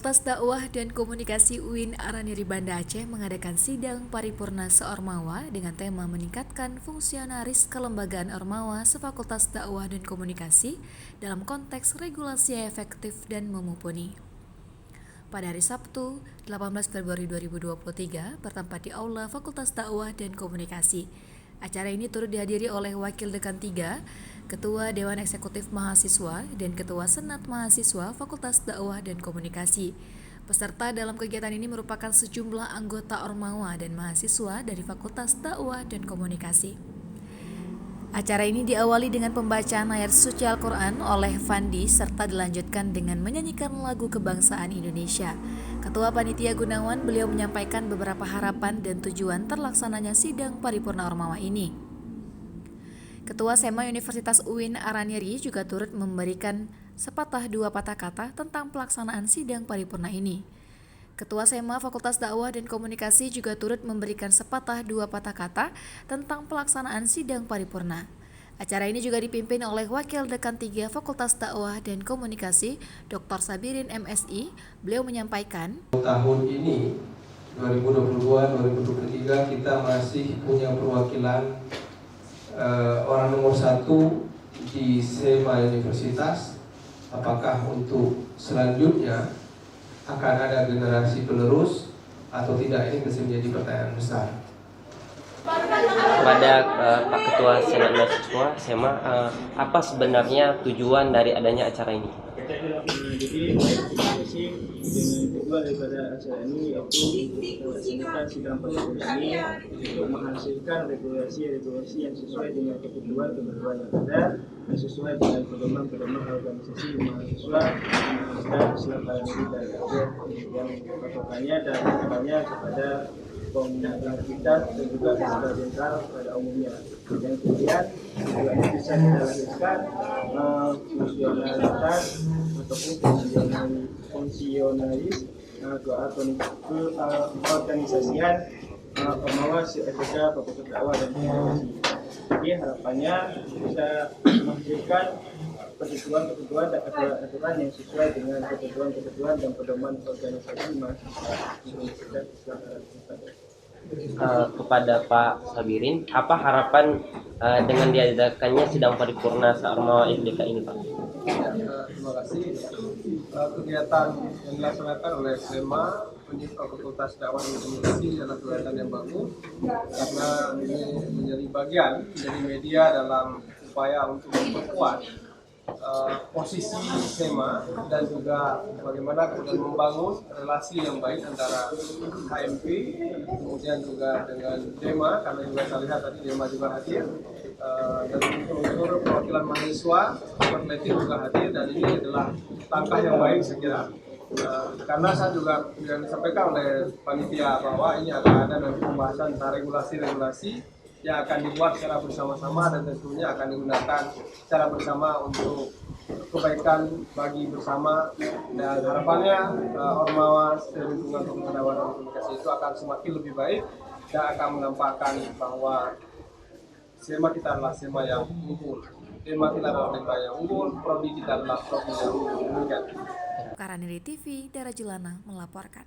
Fakultas Dakwah dan Komunikasi UIN Araniri Banda Aceh mengadakan sidang paripurna se-Ormawa dengan tema meningkatkan fungsionaris kelembagaan Ormawa se-Fakultas Dakwah dan Komunikasi dalam konteks regulasi yang efektif dan memumpuni. Pada hari Sabtu, 18 Februari 2023, bertempat di Aula Fakultas Dakwah dan Komunikasi. Acara ini turut dihadiri oleh Wakil Dekan 3, Ketua Dewan Eksekutif Mahasiswa, dan Ketua Senat Mahasiswa Fakultas Dakwah dan Komunikasi. Peserta dalam kegiatan ini merupakan sejumlah anggota Ormawa dan mahasiswa dari Fakultas Dakwah dan Komunikasi. Acara ini diawali dengan pembacaan ayat suci Al-Quran oleh Fandi serta dilanjutkan dengan menyanyikan lagu kebangsaan Indonesia. Ketua Panitia Gunawan, beliau menyampaikan beberapa harapan dan tujuan terlaksananya sidang paripurna Ormawa ini. Ketua SEMA Universitas UIN Araniri juga turut memberikan sepatah dua patah kata tentang pelaksanaan sidang paripurna ini. Ketua SEMA Fakultas Dakwah dan Komunikasi juga turut memberikan sepatah dua patah kata tentang pelaksanaan sidang paripurna. Acara ini juga dipimpin oleh Wakil Dekan 3 Fakultas Dakwah dan Komunikasi, Dr. Sabirin MSI. Beliau menyampaikan, tahun ini 2022-2023 kita masih punya perwakilan orang nomor 1 di SEMA Universitas. Apakah untuk selanjutnya akan ada generasi penerus atau tidak, ini masih menjadi pertanyaan besar. Kepada Pak Ketua Senat Mahasiswa SEMA, apa sebenarnya tujuan dari adanya acara ini? Jadi dengan tujuan daripada acara ini yaitu melaksanakan sidang paripurna ini untuk menghasilkan regulasi yang sesuai dengan kebutuhan yang ada dan sesuai dengan pedoman organisasi mahasiswa dan Islam Araniri dan Aceh yang patokannya dan kedepannya kepada komunitas dan juga secara general pada umumnya. Dan kemudian juga bisa kita lahirkan fungsionalitas ataupun fungsionalis atau keorganisasian Ormawa se-FK Fakultas Dakwah dan Komunikasi. Jadi harapannya bisa menghasilkan ketentuan dan aturan yang sesuai dengan ketentuan dan pedoman organisasi mahasiswa Universitas Islam Araniri. Kepada Pak Sabirin, apa harapan dengan diadakannya sidang paripurna se-Ormawa FDK ini, Pak? Terima kasih. Kegiatan yang dilaksanakan oleh SEMA Fakultas Dakwah dan Komunikasi adalah kegiatan yang bagus karena ini menjadi bagian dari media dalam upaya untuk memperkuat posisi SEMA dan juga bagaimana kemudian membangun relasi yang baik antara KMP kemudian juga dengan DEMA, karena juga saya lihat tadi DEMA juga hadir dan unsur perwakilan mahasiswa peneliti juga hadir, dan ini adalah langkah yang baik saya kira karena saya juga disampaikan oleh panitia bahwa ini akan ada nanti pembahasan tentang regulasi yang akan dibuat secara bersama-sama dan tentunya akan digunakan secara bersama untuk kebaikan bagi bersama, dan harapannya Ormawa lingkungan Dakwah dan Komunikasi itu akan semakin lebih baik dan akan menampakkan bahwa SEMA kita adalah SEMA yang unggul, SEMA kita adalah SEMA yang unggul, prodi kita adalah prodi yang unggul. Araniri TV, Dara Jelana melaporkan.